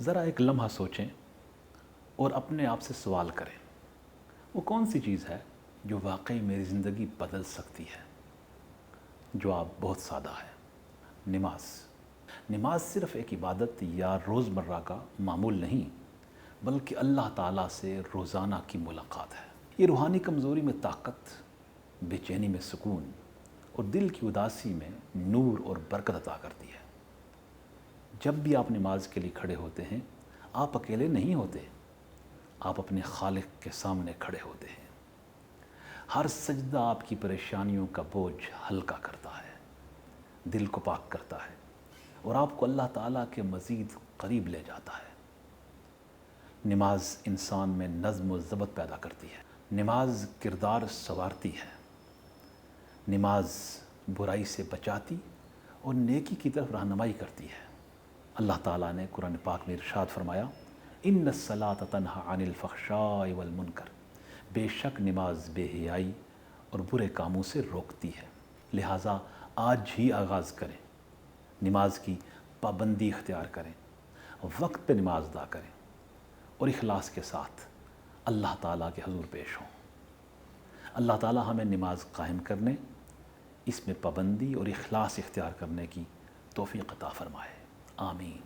ذرا ایک لمحہ سوچیں اور اپنے آپ سے سوال کریں، وہ کون سی چیز ہے جو واقعی میری زندگی بدل سکتی ہے؟ جواب بہت سادہ ہے، نماز۔ نماز صرف ایک عبادت یا روزمرہ کا معمول نہیں، بلکہ اللہ تعالیٰ سے روزانہ کی ملاقات ہے۔ یہ روحانی کمزوری میں طاقت، بے چینی میں سکون اور دل کی اداسی میں نور اور برکت عطا کرتی ہے۔ جب بھی آپ نماز کے لیے کھڑے ہوتے ہیں، آپ اکیلے نہیں ہوتے، آپ اپنے خالق کے سامنے کھڑے ہوتے ہیں۔ ہر سجدہ آپ کی پریشانیوں کا بوجھ ہلکا کرتا ہے، دل کو پاک کرتا ہے اور آپ کو اللہ تعالیٰ کے مزید قریب لے جاتا ہے۔ نماز انسان میں نظم و ضبط پیدا کرتی ہے، نماز کردار سنوارتی ہے، نماز برائی سے بچاتی اور نیکی کی طرف رہنمائی کرتی ہے۔ اللہ تعالیٰ نے قرآن پاک میں ارشاد فرمایا، ان الصلاۃ تنہی عن الفحشاء والمنکر، بے شک نماز بے حیائی اور برے کاموں سے روکتی ہے۔ لہٰذا آج ہی آغاز کریں، نماز کی پابندی اختیار کریں، وقت پہ نماز ادا کریں اور اخلاص کے ساتھ اللہ تعالیٰ کے حضور پیش ہوں۔ اللہ تعالیٰ ہمیں نماز قائم کرنے، اس میں پابندی اور اخلاص اختیار کرنے کی توفیق عطا فرمائے، آمین۔